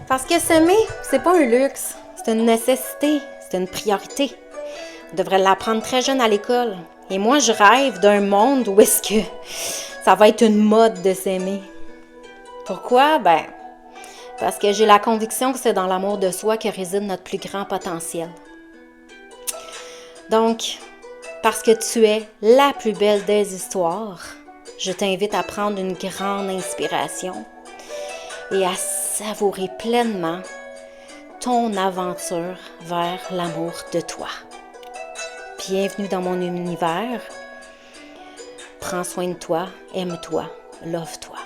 Parce que s'aimer, c'est pas un luxe, c'est une nécessité, c'est une priorité. On devrait l'apprendre très jeune à l'école. Et moi, je rêve d'un monde où est-ce que ça va être une mode de s'aimer. Pourquoi? Parce que j'ai la conviction que c'est dans l'amour de soi que réside notre plus grand potentiel. Donc, parce que tu es la plus belle des histoires, je t'invite à prendre une grande inspiration et à savourer pleinement ton aventure vers l'amour de toi. Bienvenue dans mon univers. Prends soin de toi, aime-toi, love-toi.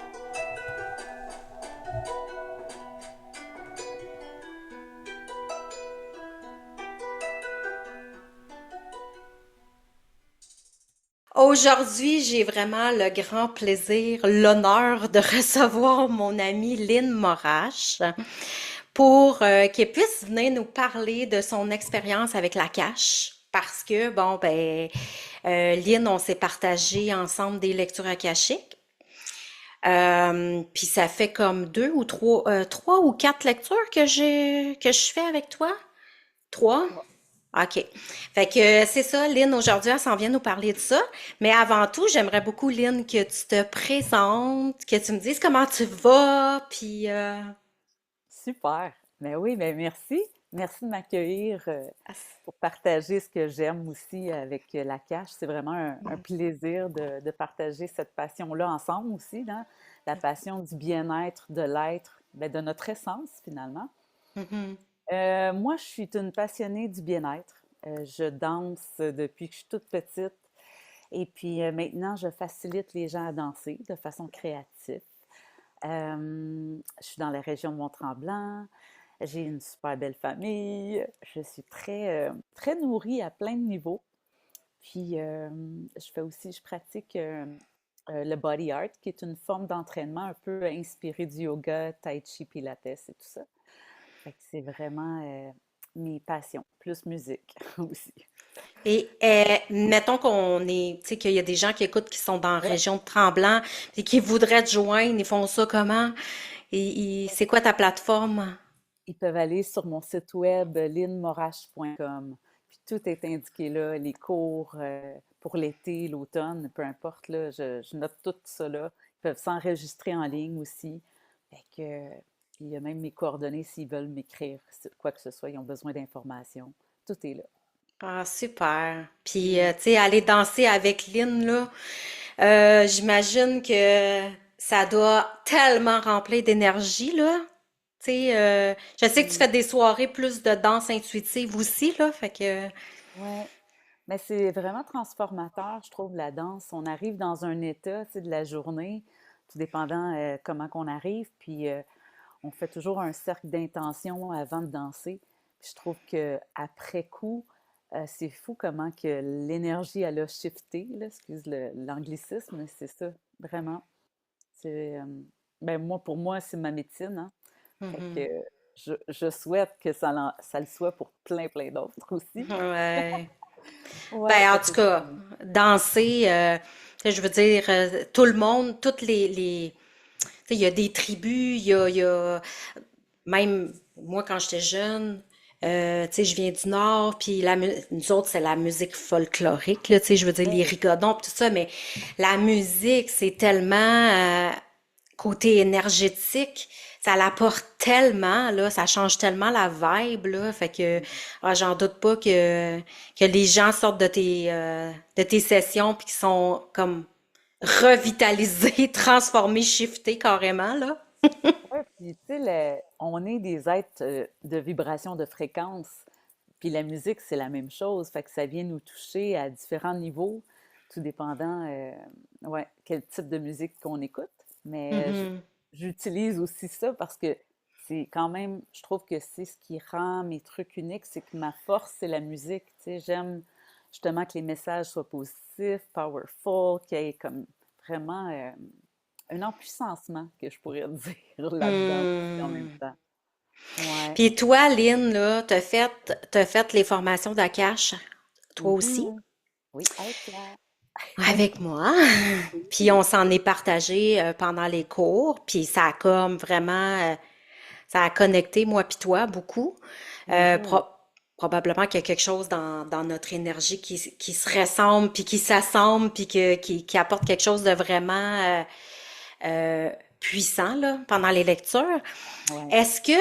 Aujourd'hui, j'ai vraiment le grand plaisir, l'honneur de recevoir mon amie Lynn Morache pour qu'elle puisse venir nous parler de son expérience avec la cache. Parce que, Lynn, on s'est partagé ensemble des lectures akashiques. Puis ça fait comme trois ou quatre lectures que je fais avec toi. Trois? Ouais. OK. Fait que c'est ça, Lynn, aujourd'hui, elle s'en vient nous parler de ça. Mais avant tout, j'aimerais beaucoup, Lynn, que tu te présentes, que tu me dises comment tu vas, puis Super. Ben oui, ben merci. Merci de m'accueillir pour partager ce que j'aime aussi avec la cache. C'est vraiment un plaisir de partager cette passion-là ensemble aussi, là. La passion du bien-être, de l'être, ben de notre essence finalement. mhm. Moi, je suis une passionnée du bien-être. Je danse depuis que je suis toute petite. Et puis maintenant, je facilite les gens à danser de façon créative. Je suis dans la région de Mont-Tremblant. J'ai une super belle famille. Je suis très nourrie à plein de niveaux. Puis, je pratique le body art, qui est une forme d'entraînement un peu inspirée du yoga, tai chi, pilates et tout ça. Fait que c'est vraiment mes passions, plus musique aussi. Et mettons tu sais, qu'il y a des gens qui écoutent qui sont dans la Ouais. région de Tremblant et qui voudraient te joindre, ils font ça comment? C'est quoi ta plateforme? Ils peuvent aller sur mon site web linmorache.com. Puis tout est indiqué là, les cours pour l'été, l'automne, peu importe, là, je note tout ça là. Ils peuvent s'enregistrer en ligne aussi. Fait que, il y a même mes coordonnées s'ils veulent m'écrire quoi que ce soit, ils ont besoin d'informations. Tout est là. Ah, super. Puis, Ouais. tu sais, aller danser avec Lynn, là, j'imagine que ça doit tellement remplir d'énergie, là. Tu sais, je sais que tu fais Mm. des soirées plus de danse intuitive aussi, là, fait que... Ouais. Mais c'est vraiment transformateur, je trouve, la danse. On arrive dans un état, tu sais, de la journée, tout dépendant comment qu'on arrive, puis on fait toujours un cercle d'intention avant de danser. Puis je trouve que après coup, c'est fou comment que l'énergie elle a shifté, là, excuse l'anglicisme, mais c'est ça, vraiment. C'est ben moi pour moi c'est ma médecine, hein. Fait Mhm. que je souhaite que ça le soit pour plein d'autres aussi. Ouais. Ouais, Ben, en fait tout que cas, danser, je veux dire, tout le monde, tu sais, il y a des tribus, il y a même moi quand j'étais jeune, tu sais, je viens du Nord, puis nous autres, c'est la musique folklorique, là, tu sais, je veux dire, les ouais, rigodons, pis tout ça, mais la musique, c'est tellement côté énergétique, ça l'apporte tellement, là, ça change tellement la vibe, là, fait que j'en doute pas que les gens sortent de tes sessions puis qui sont comme revitalisés, transformés, shiftés carrément, là. ouais, puis tu sais, on est des êtres de vibration, de fréquence, puis la musique, c'est la même chose, fait que ça vient nous toucher à différents niveaux, tout dépendant, ouais, quel type de musique qu'on écoute. Mais Mhm. j'utilise aussi ça parce que c'est quand même, je trouve que c'est ce qui rend mes trucs uniques, c'est que ma force, c'est la musique, tu sais, j'aime justement que les messages soient positifs, powerful, qu'il y ait comme vraiment un empuissancement, que je pourrais dire, là-dedans aussi en même Hmm. temps. Ouais. Puis toi, Lynn, là, t'as fait les formations d'Akash, toi aussi, Mhm. Oui, avec toi. avec moi. Puis Oui. on s'en est partagé pendant les cours, puis ça a comme vraiment ça a connecté moi puis toi beaucoup. Euh, Mhm. pro- Probablement qu'il y a quelque chose dans notre énergie qui se ressemble, puis qui s'assemble, puis qui apporte quelque chose de vraiment puissant là, pendant les lectures. Ouais. Est-ce que,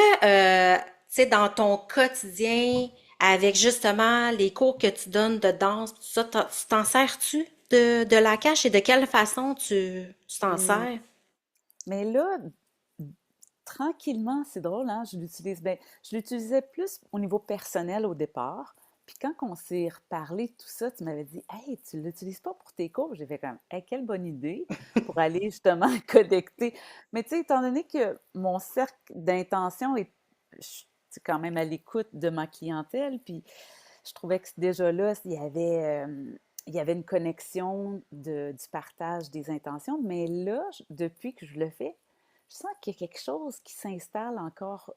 tu sais, dans ton quotidien, avec justement les cours que tu donnes de danse, tout ça, tu t'en sers-tu de la cache et de quelle façon tu t'en Hmm. sers? Mais là, tranquillement, c'est drôle, hein, je l'utilise. Ben, je l'utilisais plus au niveau personnel au départ. Puis quand on s'est reparlé de tout ça, tu m'avais dit, hey, tu l'utilises pas pour tes cours? J'ai fait comme, hey, quelle bonne idée pour aller justement connecter. Mais tu sais, étant donné que mon cercle d'intention est je suis quand même à l'écoute de ma clientèle, puis je trouvais que déjà là, il y avait une connexion du partage des intentions. Mais là, depuis que je le fais, je sens qu'il y a quelque chose qui s'installe encore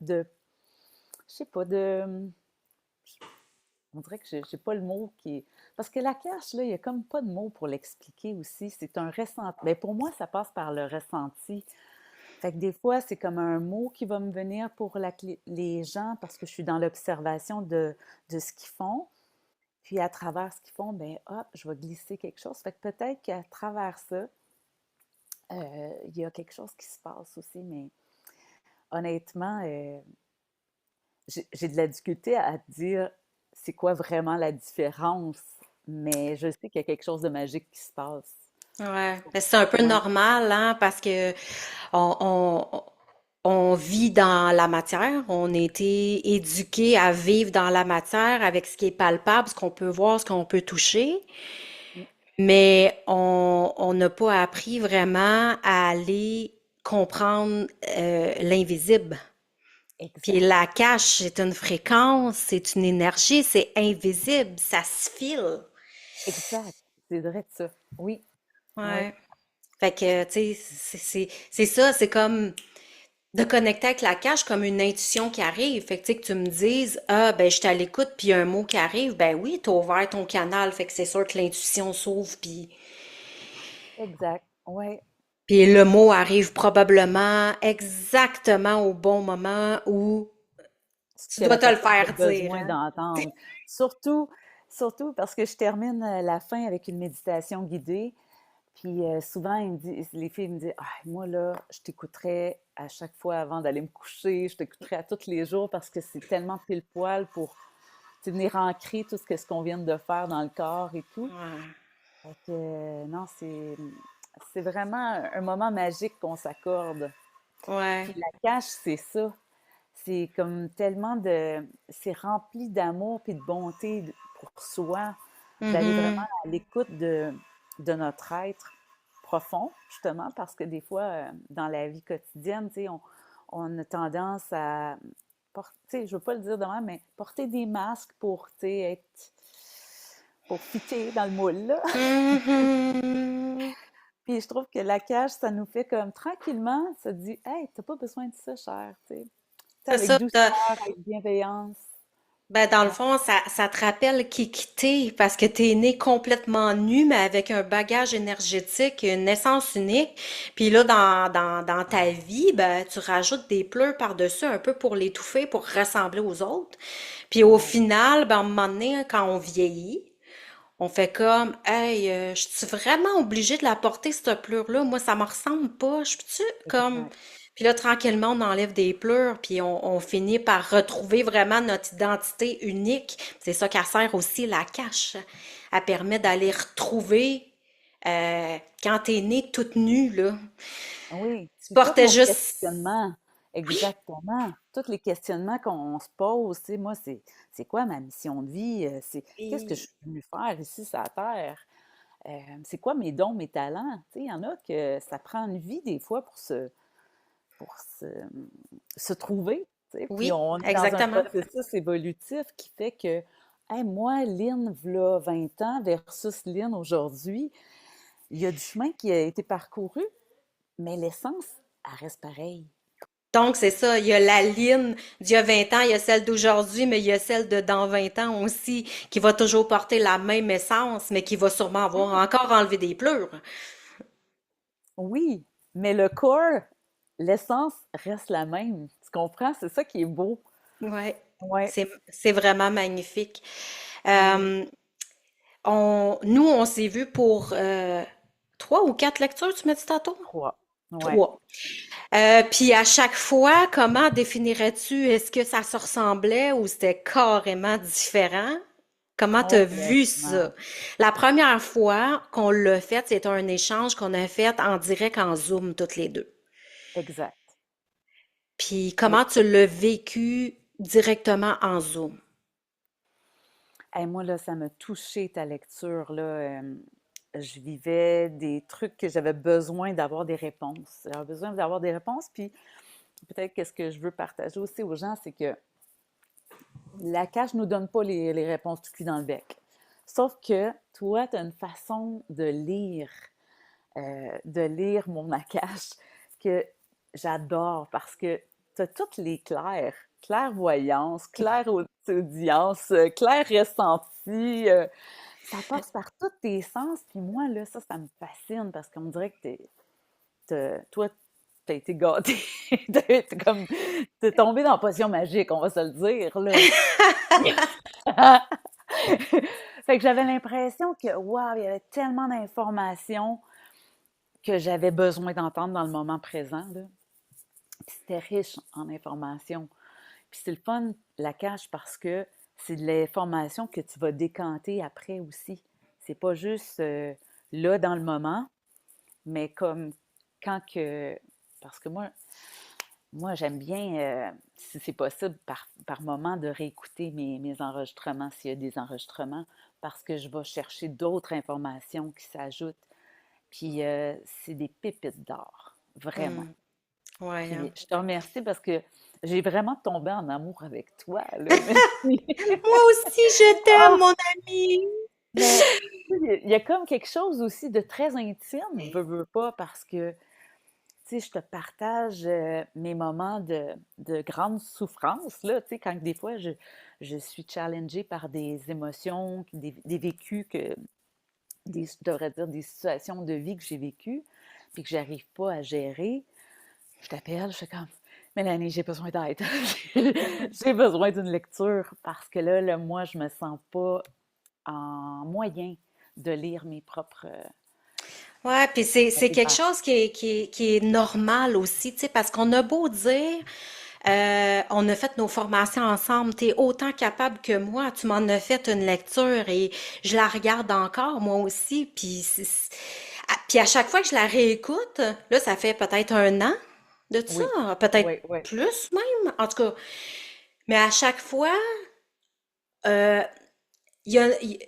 de, je sais pas, on dirait que j'ai pas le mot qui est... Parce que la cache, là, il y a comme pas de mot pour l'expliquer aussi. C'est un ressenti. Mais pour moi, ça passe par le ressenti. Fait que des fois, c'est comme un mot qui va me venir pour les gens parce que je suis dans l'observation de ce qu'ils font. Puis à travers ce qu'ils font, ben hop, je vais glisser quelque chose. Fait que peut-être qu'à travers ça, il y a quelque chose qui se passe aussi. Mais honnêtement, j'ai de la difficulté à te dire c'est quoi vraiment la différence, mais je sais qu'il y a quelque chose de magique qui se passe. Ouais, mais c'est un peu Ouais, normal, hein, parce que on, on, on vit dans la matière, on a été éduqué à vivre dans la matière avec ce qui est palpable, ce qu'on peut voir, ce qu'on peut toucher. mm, Mais on n'a pas appris vraiment à aller comprendre l'invisible. Puis exact, la cache, c'est une fréquence, c'est une énergie, c'est invisible, ça se file. exact. C'est vrai de ça. Oui, oui, Ouais. Fait que, tu sais, c'est ça, c'est comme de connecter avec la cache comme une intuition qui arrive. Fait que, tu sais, que tu me dises, ah, ben, je suis à l'écoute, puis il y a un mot qui arrive, ben oui, t'as ouvert ton canal, fait que c'est sûr que l'intuition s'ouvre, exact. Oui. puis le mot arrive probablement exactement au bon moment où Ce tu que dois la te le personne a faire dire, besoin hein? d'entendre. Surtout, surtout parce que je termine la fin avec une méditation guidée. Puis souvent, les filles me disent ah, moi, là, je t'écouterais à chaque fois avant d'aller me coucher, je t'écouterais à tous les jours parce que c'est tellement pile poil pour venir ancrer tout ce qu'on vient de faire dans le corps et tout. Ouais. Fait que, non, c'est vraiment un moment magique qu'on s'accorde. Ouais. Puis la cache, c'est ça. C'est comme tellement de... C'est rempli d'amour puis de bonté pour soi, d'aller vraiment Mhm. à l'écoute de notre être profond, justement, parce que des fois, dans la vie quotidienne, tu sais, on a tendance à porter, tu sais, je veux pas le dire demain, mais porter des masques pour, tu sais, pour fitter dans le moule, là. Mhm. Puis je trouve que la cage, ça nous fait comme tranquillement, ça dit, hey, t'as pas besoin de ça, cher, tu sais. C'est Avec ça. douceur, avec bienveillance. Ben, dans le Ouais. fond, ça te rappelle qui t'es, parce que t'es né complètement nu, mais avec un bagage énergétique, une essence unique. Puis là, dans ta vie, ben, tu rajoutes des pleurs par-dessus un peu pour l'étouffer, pour ressembler aux autres. Puis au Ouais. final, ben, à un moment donné, quand on vieillit, on fait comme, hey, je suis vraiment obligée de la porter, cette pleure-là? Moi, ça me ressemble pas. Je peux-tu, comme. Exact. Puis là, tranquillement, on enlève des pleurs, puis on finit par retrouver vraiment notre identité unique. C'est ça qu'elle sert aussi, la cache. Elle permet d'aller retrouver, quand t'es née toute nue, là. Oui. Tu Puis tous portais nos juste. questionnements, exactement. Tous les questionnements qu'on se pose, tu sais, moi, c'est quoi ma mission de vie? C'est qu'est-ce que je Oui. suis venue faire ici sur la Terre? C'est quoi mes dons, mes talents? Tu sais, il y en a que ça prend une vie des fois pour se trouver, tu sais. Puis Oui, on est dans un exactement. processus évolutif qui fait que, hey, moi, Lynn, v'là 20 ans versus Lynn aujourd'hui, il y a du chemin qui a été parcouru, mais l'essence, elle reste pareille. Donc, c'est ça, il y a la ligne d'il y a 20 ans, il y a celle d'aujourd'hui, mais il y a celle de dans 20 ans aussi, qui va toujours porter la même essence, mais qui va sûrement avoir Oui, encore enlevé des pleurs. oui, mais le corps, l'essence reste la même. Tu comprends? C'est ça qui est beau. Ouais, Ouais, c'est vraiment magnifique. ouais, Euh, nous, on s'est vu pour 3 ou 4 lectures, tu m'as dit tantôt? 3. Ouais. 3. Puis à chaque fois, comment définirais-tu, est-ce que ça se ressemblait ou c'était carrément différent? Comment t'as vu Complètement. ça? La première fois qu'on l'a fait, c'était un échange qu'on a fait en direct en Zoom toutes les deux. Exact. Puis Oui. comment tu l'as vécu directement en Zoom? Hey, moi, là, ça m'a touché ta lecture, là. Je vivais des trucs que j'avais besoin d'avoir des réponses. J'avais besoin d'avoir des réponses, puis peut-être qu'est-ce que je veux partager aussi aux gens, c'est que la cache nous donne pas les réponses tout cuit dans le bec. Sauf que toi, tu as une façon de lire mon Nakash que j'adore parce que tu as toutes les clairvoyance, audience, clair ressenti. Ça passe par tous tes sens. Puis moi, là, ça me fascine parce qu'on dirait que toi, t'as été gâté. T'es comme, t'es tombé dans la potion magique, on va se le dire, là. Fait que j'avais l'impression que, waouh, il y avait tellement d'informations que j'avais besoin d'entendre dans le moment présent, là. Puis c'était riche en informations. Puis c'est le fun, la cache, parce que c'est de l'information que tu vas décanter après aussi. C'est pas juste là dans le moment, mais comme quand que. Parce que moi j'aime bien, si c'est possible, par moment, de réécouter mes enregistrements, s'il y a des enregistrements, parce que je vais chercher d'autres informations qui s'ajoutent. Puis c'est des pépites d'or, vraiment. Hmm. Ouais, Puis hein. je te remercie parce que j'ai vraiment tombé en amour avec toi, là. Merci. Moi aussi, je t'aime, Ah! mon ami. Mais il y a comme quelque chose aussi de très intime, veux pas, parce que, tu sais, je te partage mes moments de grande souffrance, là, tu sais, quand des fois je suis challengée par des émotions, des vécus je devrais dire des situations de vie que j'ai vécues, puis que j'arrive pas à gérer. Je t'appelle, je fais comme Mélanie, j'ai besoin d'aide. J'ai besoin d'une lecture parce que là, moi, je me sens pas en moyen de lire mes propres Ouais, puis c'est quelque pages. chose qui est normal aussi, tu sais, parce qu'on a beau dire, on a fait nos formations ensemble, tu es autant capable que moi, tu m'en as fait une lecture et je la regarde encore, moi aussi, puis à chaque fois que je la réécoute, là, ça fait peut-être 1 an de Oui, ça, peut-être oui, oui, plus même, en tout cas, mais à chaque fois, euh,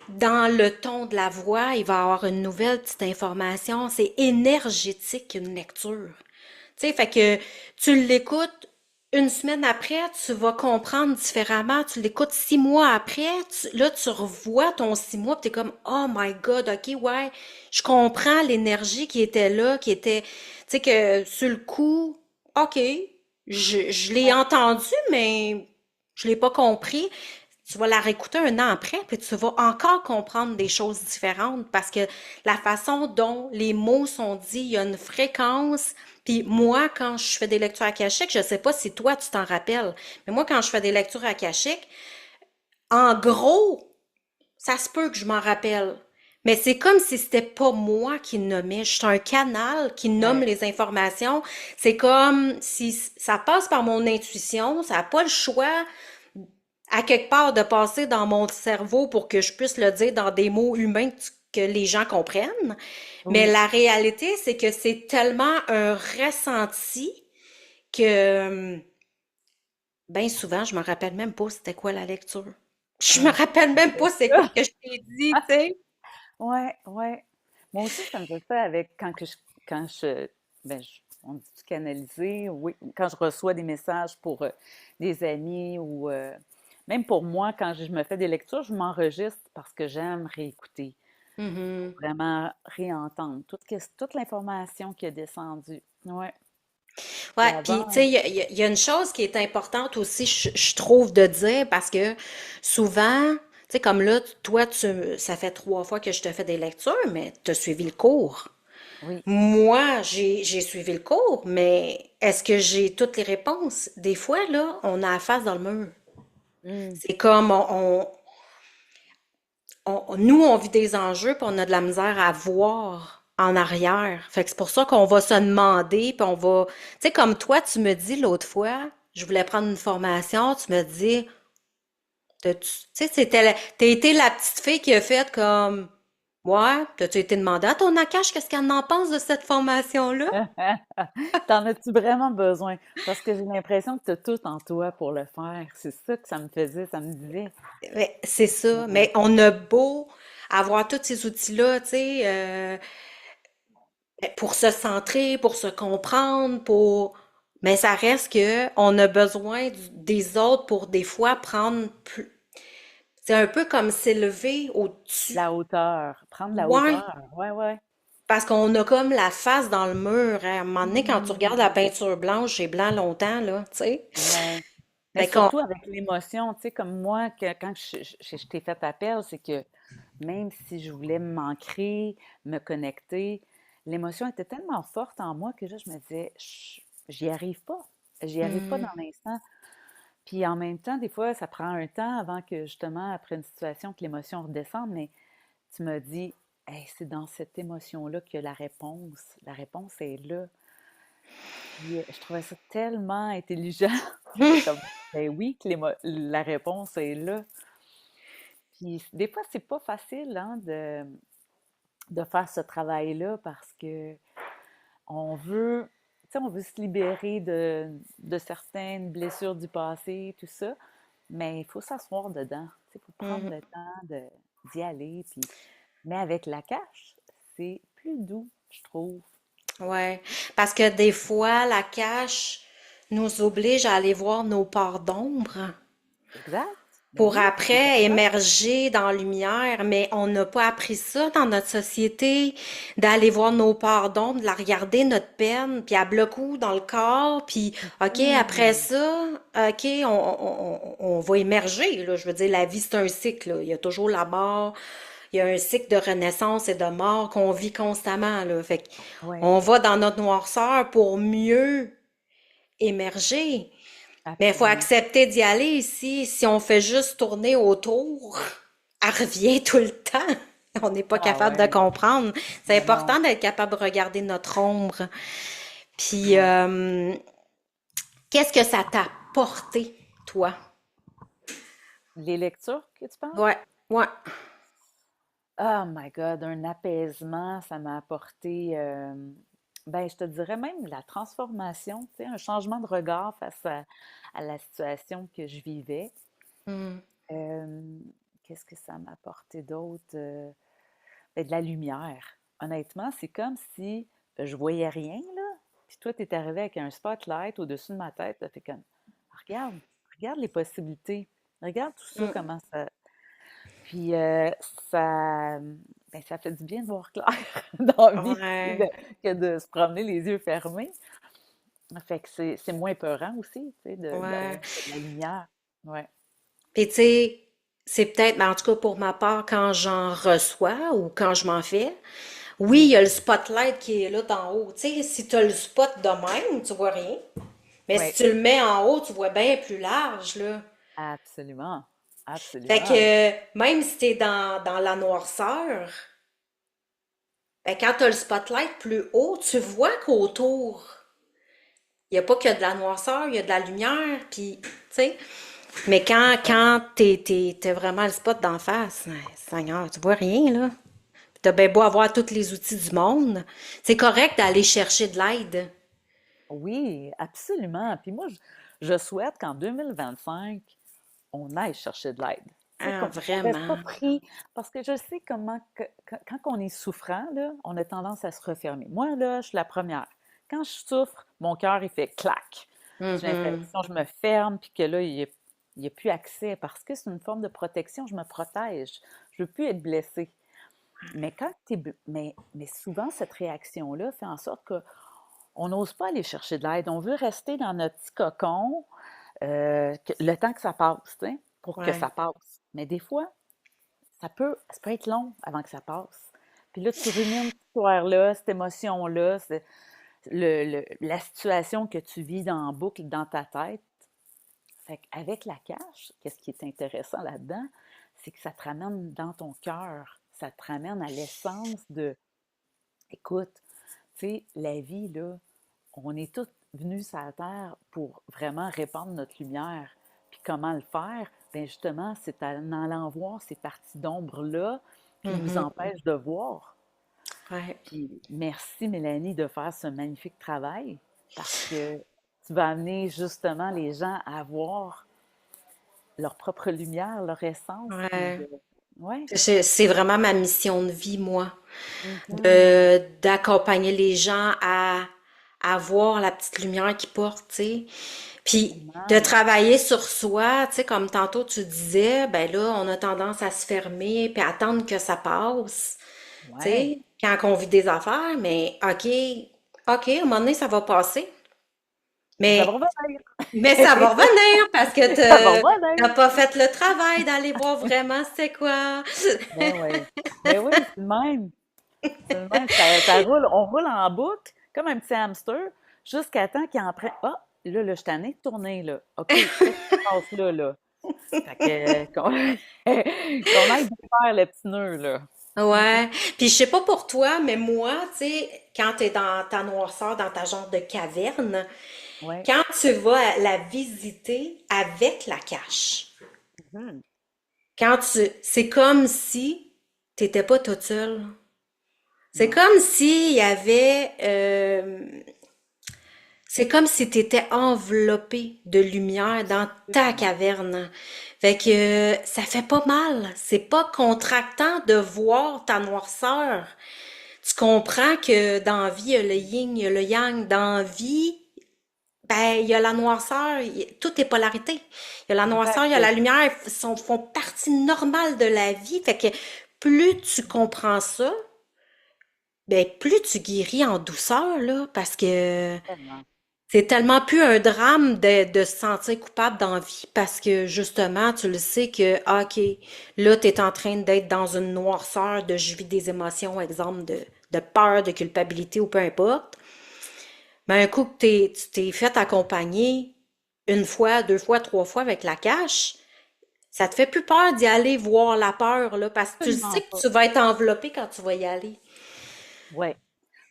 dans le ton de la voix, il va y avoir une nouvelle petite information. C'est énergétique, une lecture. Tu sais, fait que tu l'écoutes 1 semaine après, tu vas comprendre différemment. Tu l'écoutes 6 mois après, là, tu revois ton 6 mois, puis t'es comme, oh my God, ok, ouais, je comprends l'énergie qui était là, qui était, tu sais, que sur le coup, ok, je l'ai oui, entendu, mais je l'ai pas compris. Tu vas la réécouter 1 an après, puis tu vas encore comprendre des choses différentes parce que la façon dont les mots sont dits, il y a une fréquence. Puis moi, quand je fais des lectures akashiques, je sais pas si toi tu t'en rappelles, mais moi quand je fais des lectures akashiques, en gros, ça se peut que je m'en rappelle. Mais c'est comme si c'était pas moi qui nommais. Je suis un canal qui nomme oui, les informations. C'est comme si ça passe par mon intuition. Ça n'a pas le choix à quelque part de passer dans mon cerveau pour que je puisse le dire dans des mots humains que les gens comprennent. Mais oui. la réalité, c'est que c'est tellement un ressenti que bien souvent, je me rappelle même pas c'était quoi la lecture. Je me Ah, rappelle même c'est pas c'est quoi ça. que je t'ai dit, tu sais. Ouais, ouais. Moi aussi, ça me fait ça avec on dit canaliser, oui, quand je reçois des messages pour des amis ou même pour moi, quand je me fais des lectures, je m'enregistre parce que j'aime réécouter pour Mhm. vraiment réentendre toute l'information qui est descendue. Ouais. Puis Ouais, puis tu sais, avant, il y a une chose qui est importante aussi, je trouve, de dire, parce que souvent, tu sais, comme là, toi, ça fait 3 fois que je te fais des lectures, mais tu as suivi le cours. Oui. Moi, j'ai suivi le cours, mais est-ce que j'ai toutes les réponses? Des fois, là, on a la face dans le mur. Mm. C'est comme nous, on vit des enjeux, puis on a de la misère à voir en arrière. Fait que c'est pour ça qu'on va se demander, puis on va... Tu sais, comme toi, tu me dis l'autre fois, je voulais prendre une formation, tu me dis, tu sais, t'as été la petite fille qui a fait comme, ouais, t'as-tu été demandé à ton Akash qu'est-ce qu'elle en pense de cette formation-là? T'en as-tu vraiment besoin? Parce que j'ai l'impression que tu as tout en toi pour le faire. C'est ça que ça me faisait, ça me disait. Ouais, c'est ça. Ouais. Mais on a beau avoir tous ces outils-là, tu sais, pour se centrer, pour se comprendre, pour... Mais ça reste que on a besoin des autres pour des fois prendre plus... C'est un peu comme s'élever au-dessus. La hauteur, prendre la Ouais, hauteur. Ouais, ouais. parce qu'on a comme la face dans le mur, hein. À un moment donné, quand tu regardes la Mm. peinture blanche, c'est blanc longtemps, là, tu sais. Ouais. Mais Fait qu'on... surtout avec l'émotion, tu sais, comme moi, quand je t'ai fait appel, c'est que même si je voulais m'ancrer, me connecter, l'émotion était tellement forte en moi que là, je me disais, j'y arrive pas. J'y arrive pas Hmm. dans l'instant. Puis en même temps, des fois, ça prend un temps avant que justement, après une situation, que l'émotion redescende, mais tu m'as dit, hey, c'est dans cette émotion-là qu'il y a la réponse. La réponse est là. Puis je trouvais ça tellement intelligent. J'étais comme, ben oui, que la réponse est là. Puis des fois, c'est pas facile hein, de faire ce travail-là parce que on veut, tu sais, on veut se libérer de certaines blessures du passé, tout ça, mais il faut s'asseoir dedans. Il faut prendre Mhm. le temps d'y aller. Puis... Mais avec la cache, c'est plus doux, je trouve. Ouais. Parce que des fois, la cache nous oblige à aller voir nos parts d'ombre Exact. Ben pour oui, c'est après important. émerger dans la lumière, mais on n'a pas appris ça dans notre société, d'aller voir nos parts d'ombre, de la regarder, notre peine, puis à bloc dans le corps, puis OK, après Mhm. ça, OK, on va émerger, là. Je veux dire, la vie, c'est un cycle, là. Il y a toujours la mort, il y a un cycle de renaissance et de mort qu'on vit constamment, là. Fait Oui, qu'on va dans notre noirceur pour mieux émerger. Mais il faut absolument. accepter d'y aller ici. Si on fait juste tourner autour, elle revient tout le temps. On n'est pas Ah capable de ouais, comprendre. C'est mais non, important d'être capable de regarder notre ombre. Puis, ouais. qu'est-ce que ça t'a apporté, toi? Les lectures que tu parles? Ouais, ouais. Oh my God, un apaisement, ça m'a apporté, ben, je te dirais même la transformation, tu sais, un changement de regard face à la situation que je vivais. Hmm. Euh, Qu'est-ce que ça m'a apporté d'autre? Ben, de la lumière. Honnêtement, c'est comme si je voyais rien, là, puis toi, tu es arrivé avec un spotlight au-dessus de ma tête, tu fait comme, regarde, regarde les possibilités, regarde tout ça, Hmm. comment ça, puis ça, ben, ça fait du bien de voir clair dans la vie, tu sais, Ouais. que de se promener les yeux fermés. Fait que c'est moins peurant aussi, tu sais, Ouais. d'avoir de la lumière. Ouais. Puis, tu sais, c'est peut-être, mais en tout cas pour ma part, quand j'en reçois ou quand je m'en fais, oui, il Mm. y a le spotlight qui est là d'en haut. Tu sais, si tu as le spot de même, tu vois rien. Mais si Ouais, tu le mets en haut, tu vois bien plus large, là. absolument. Fait Absolument. que même si t'es dans la noirceur, ben, quand t'as le spotlight plus haut, tu vois qu'autour, il n'y a pas que de la noirceur, il y a de la lumière, puis, tu sais. Mais Ouais. quand t'es vraiment le spot d'en face, ouais, Seigneur, tu vois rien, là. T'as bien beau avoir tous les outils du monde. C'est correct d'aller chercher de l'aide. Oui, absolument. Puis moi, je souhaite qu'en 2025, on aille chercher de l'aide. Tu sais, Ah, qu'on reste pas vraiment. pris, parce que je sais comment, quand on est souffrant, là, on a tendance à se refermer. Moi, là, je suis la première. Quand je souffre, mon cœur, il fait clac. J'ai Mhm. l'impression que je me ferme, puis que là, il n'y a plus accès, parce que c'est une forme de protection, je me protège. Je veux plus être blessée. Mais mais souvent, cette réaction-là fait en sorte qu'on n'ose pas aller chercher de l'aide. On veut rester dans notre petit cocon, le temps que ça passe, tu sais, pour que Ouais. ça passe. Mais des fois, ça peut être long avant que ça passe. Puis là, tu rumines cette histoire-là, cette émotion-là, la situation que tu vis en boucle dans ta tête. Fait qu'avec la cache, qu'est-ce qui est intéressant là-dedans, c'est que ça te ramène dans ton cœur, ça te ramène à l'essence de, écoute, tu sais, la vie, là, on est tous venus sur la Terre pour vraiment répandre notre lumière. Puis comment le faire? Bien justement, c'est en allant voir ces parties d'ombre-là qui nous Mhm. empêchent de voir. Ouais. Puis merci Mélanie de faire ce magnifique travail parce que tu vas amener justement les gens à voir leur propre lumière, leur essence, puis Ouais. de... Ouais. C'est vraiment ma mission de vie, moi, Mhm. d'accompagner les gens à voir la petite lumière qu'ils portent, tu sais. Puis de Tellement. travailler sur soi, tu sais, comme tantôt tu disais, ben là, on a tendance à se fermer puis à attendre que ça passe, tu Ouais. sais, quand on vit des affaires, mais OK, à un moment donné, ça va passer. Mais ça va Mais, revenir. mais ça va revenir parce que Ça va t'as revenir. pas fait le travail d'aller voir vraiment c'est quoi. Ben oui. Ben oui, c'est le même. C'est le même. Ça roule, on roule en boucle, comme un petit hamster, jusqu'à temps qu'il en prenne. Ah, là, je t'en ai tourné, là. OK, qu'est-ce qui se passe là, là? Fait que, qu'on aille faire le petit nœud, là. Ouais. Puis je sais pas pour toi, mais moi, tu sais, quand t'es dans ta noirceur, dans ta genre de caverne, Ouais. quand tu vas la visiter avec la cache, Mhm. c'est comme si t'étais pas toute seule. C'est Non. comme s'il y avait, c'est comme si t'étais enveloppé de lumière dans ta Absolument. caverne. Fait que ça fait pas mal. C'est pas contractant de voir ta noirceur. Tu comprends que dans la vie, il y a le yin, il y a le yang. Dans la vie, ben, il y a la noirceur, tout est polarité. Il y a la noirceur, il y a Exact. la lumière, font partie normale de la vie. Fait que plus tu comprends ça, ben, plus tu guéris en douceur, là, parce que Tellement. c'est tellement plus un drame de se sentir coupable dans la vie parce que justement, tu le sais que, ah, OK, là, tu es en train d'être dans une noirceur de je vis des émotions, exemple de peur, de culpabilité ou peu importe. Mais un coup que tu t'es fait accompagner une fois, deux fois, trois fois avec la cache, ça te fait plus peur d'y aller voir la peur, là, parce que tu sais Absolument que pas. tu vas être enveloppé quand tu vas y aller. Ouais.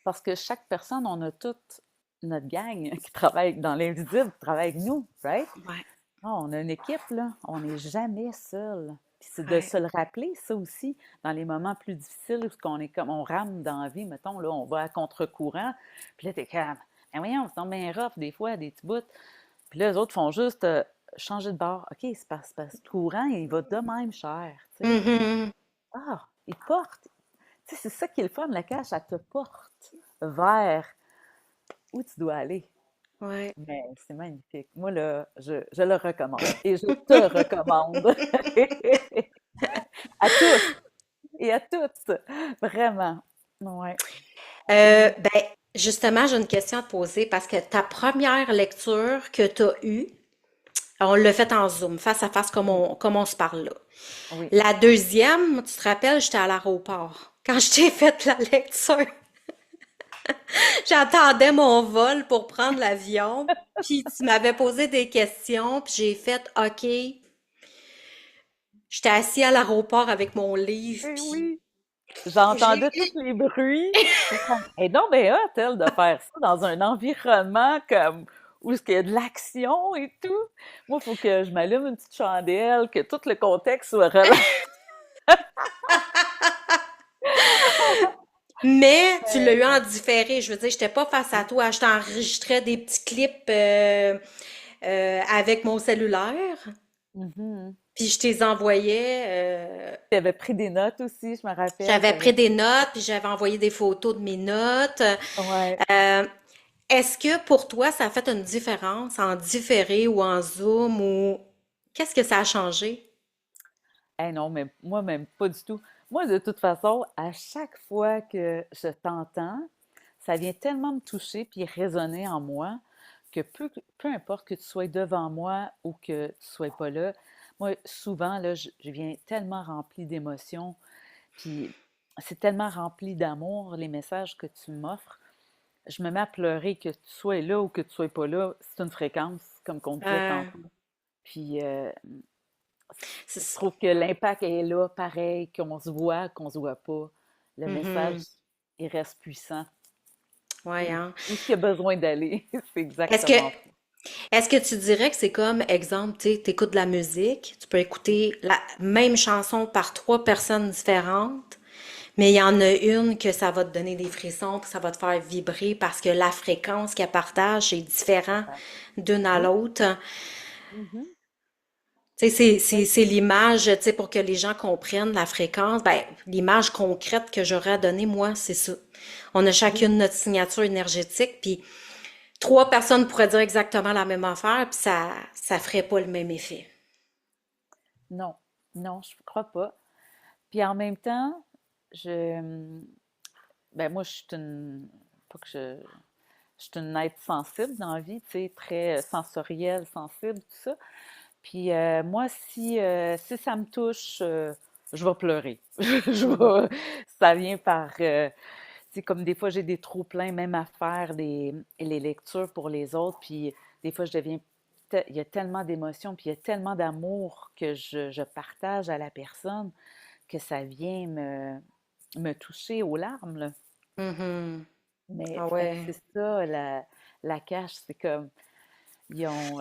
Parce que chaque personne, on a toute notre gang qui travaille dans l'invisible, qui travaille avec nous, right? Ouais, Ah, on a une équipe, là. On n'est jamais seul. Puis c'est de ouais. se le rappeler, ça aussi, dans les moments plus difficiles où on est comme, on rame dans la vie, mettons, là, on va à contre-courant. Puis là, t'es comme, ah, voyons, c'est bien rough, des fois, des petits bouts. Puis là, les autres font juste changer de bord. OK, c'est parce que le courant, il va de même cher, tu sais. Mhm. Ah, il porte. Tu sais, c'est ça qui est le fun, la cache, elle te porte vers où tu dois aller. Ouais. Mais c'est magnifique. Moi, là, je le recommande. Et je te recommande. À tous et à toutes. Vraiment. Ouais. Ben, justement, j'ai une question à te poser parce que ta première lecture que tu as eue, on l'a faite en Zoom, face à face Oui. comme on se parle là. Oui. La deuxième, tu te rappelles, j'étais à l'aéroport. Quand je t'ai fait la lecture, j'attendais mon vol pour prendre l'avion, puis tu m'avais posé des questions, puis j'ai fait OK. J'étais assis à l'aéroport avec mon livre, Eh puis oui. j'ai J'entendais tous les bruits. J'étais comme, et donc, ben, hot, elle, de faire ça dans un environnement comme où il y a de l'action et tout. Moi, il faut que je m'allume une petite chandelle, que tout le contexte soit relax. Mais tu l'as eu en différé. Je veux dire, j'étais pas face à toi. Je t'enregistrais des petits clips avec mon cellulaire. Mhm. Puis je t'ai envoyais. Tu avais pris des notes aussi, je me rappelle. J'avais pris des notes, puis j'avais envoyé des photos de mes notes. Ouais. Euh, Est-ce que pour toi, ça a fait une différence en différé ou en Zoom ou qu'est-ce que ça a changé? Eh non, mais moi, même pas du tout. Moi, de toute façon, à chaque fois que je t'entends, ça vient tellement me toucher puis résonner en moi que peu importe que tu sois devant moi ou que tu sois pas là, moi, souvent, là, je viens tellement remplie d'émotions. Puis c'est tellement rempli d'amour, les messages que tu m'offres. Je me mets à pleurer que tu sois là ou que tu sois pas là. C'est une fréquence, comme qu'on disait Euh, tantôt. Puis je c'est- trouve que l'impact est là, pareil, qu'on se voit pas. Le message, Mhm. il reste puissant. Ouais, hein. Où est-ce qu'il y a besoin d'aller? C'est Est-ce que, exactement ça. est-ce que tu dirais que c'est comme, exemple, tu écoutes de la musique, tu peux écouter la même chanson par trois personnes différentes, mais il y en a une que ça va te donner des frissons, que ça va te faire vibrer parce que la fréquence qu'elle partage est différente Ouais. d'une à Oui. l'autre. Mhm. Tu sais, c'est, Oui. c'est, c'est l'image, tu sais, pour que les gens comprennent la fréquence. Ben, l'image concrète que j'aurais à donner, moi, c'est ça. On a Oui. chacune notre signature énergétique, puis trois personnes pourraient dire exactement la même affaire, puis ça ferait pas le même effet. Non. Non, je crois pas. Puis en même temps, je, ben moi, je suis une, pas que je suis une être sensible dans la vie, tu sais, très sensorielle, sensible, tout ça. Puis moi, si ça me touche, je vais pleurer. Mhm. Ça vient par, tu sais, comme des fois, j'ai des trop-pleins, même à faire les lectures pour les autres, puis des fois, il y a tellement d'émotions, puis il y a tellement d'amour que je partage à la personne que ça vient me toucher aux larmes, là. Mhm. Mais Ah fait que ouais. c'est ça, la cache, c'est comme, ils ont,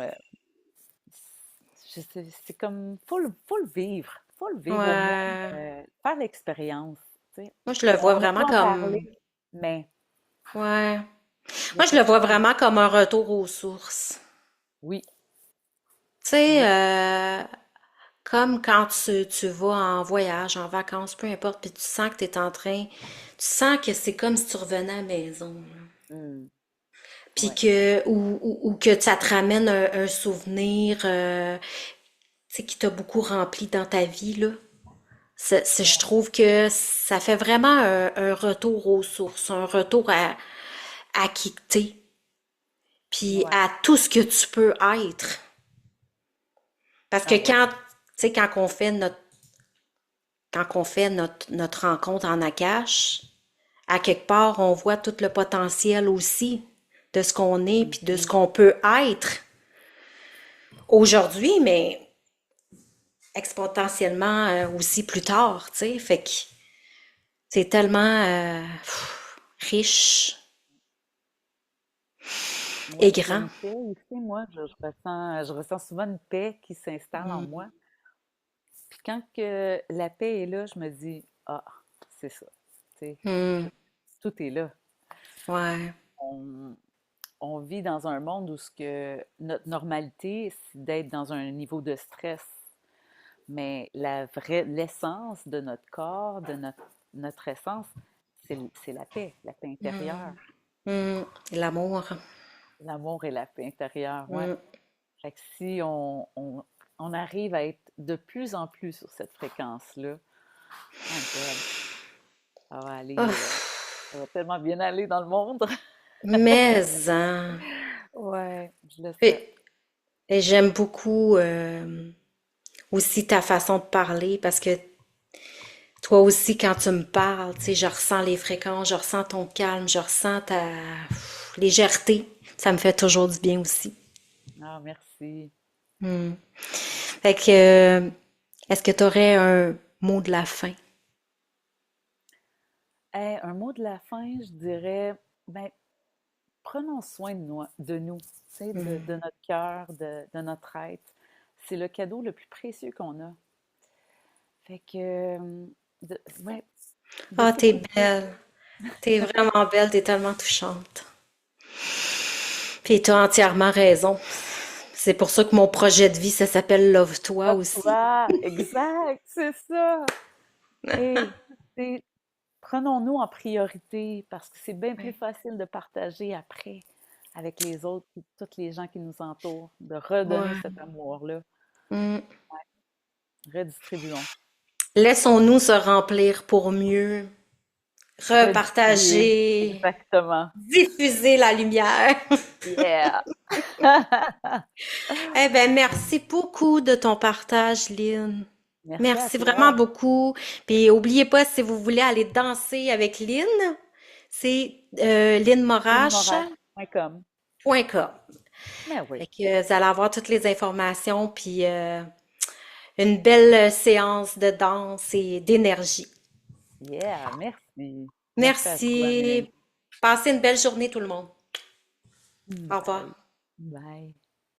c'est comme, faut le vivre au moins, Ouais. faire l'expérience, tu sais. Moi, je le vois On vraiment peut en comme... parler, mais Ouais. il n'y a Moi, je pas le de vois champ. vraiment comme un retour aux sources. Oui, Tu sais, oui, comme quand tu vas en voyage, en vacances, peu importe, puis tu sens que tu es en train... Tu sens que c'est comme si tu revenais à la maison, là. hmm, Puis ouais, que... Ou que ça te ramène un souvenir, tu sais, qui t'a beaucoup rempli dans ta vie, là. Je ouais, trouve que ça fait vraiment un retour aux sources, un retour à qui t'es, puis ouais. à tout ce que tu peux être. Parce que Ah ouais, tu sais, quand on fait notre rencontre en Akash, à quelque part, on voit tout le potentiel aussi de ce qu'on est, puis de ce mhm, qu'on peut être aujourd'hui, mais exponentiellement aussi plus tard, tu sais. Fait que c'est tellement riche et ouais. Il y a grand. une paix aussi, moi, je ressens souvent une paix qui s'installe en moi. Puis quand que la paix est là, je me dis, ah, c'est ça, tu sais, Hmm, tout, tout est là. ouais. On, on vit dans un monde où ce que notre normalité, c'est d'être dans un niveau de stress. Mais l'essence de notre corps, notre essence, c'est la paix intérieure. Hmm, l'amour. L'amour et la paix intérieure, ouais. Hmm. Fait que si on arrive à être de plus en plus sur cette fréquence-là, my God, ça va aller, ça va tellement bien aller dans le monde. Mais, hein. Ouais, je le sais. Et, et j'aime beaucoup aussi ta façon de parler parce que toi aussi, quand tu me parles, tu sais, je ressens les fréquences, je ressens ton calme, je ressens ta légèreté. Ça me fait toujours du bien aussi. Ah, merci. Hmm. Fait que, est-ce que tu aurais un mot de la fin? Un mot de la fin, je dirais, ben, prenons soin de nous, tu sais, Hmm. de notre cœur, de notre être. C'est le cadeau le plus précieux qu'on a. Fait que, ouais, de Ah, t'es s'écouter. belle. T'es vraiment belle, t'es tellement touchante. Puis t'as entièrement raison. C'est pour ça que mon projet de vie, ça s'appelle Love Toi aussi. Toi, exact, c'est ça. Et prenons-nous en priorité parce que c'est bien plus Ouais. facile de partager après avec les autres, puis toutes les gens qui nous entourent, de redonner Ouais. cet amour-là. Mm. Redistribuons. Laissons-nous se remplir pour mieux Redistribuer. repartager, Exactement. diffuser la lumière. Yeah! Eh ben, merci beaucoup de ton partage, Lynn. Merci à Merci vraiment toi. beaucoup. Puis n'oubliez pas, si vous voulez aller danser avec Lynn, c'est linmorache.com. Linemorache.com. Mais oui. Fait que vous allez avoir toutes les informations, puis une belle séance de danse et d'énergie. Yeah, merci. Merci à toi, Mélanie. Merci. Passez une belle journée, tout le monde. Au Bye. revoir. Bye.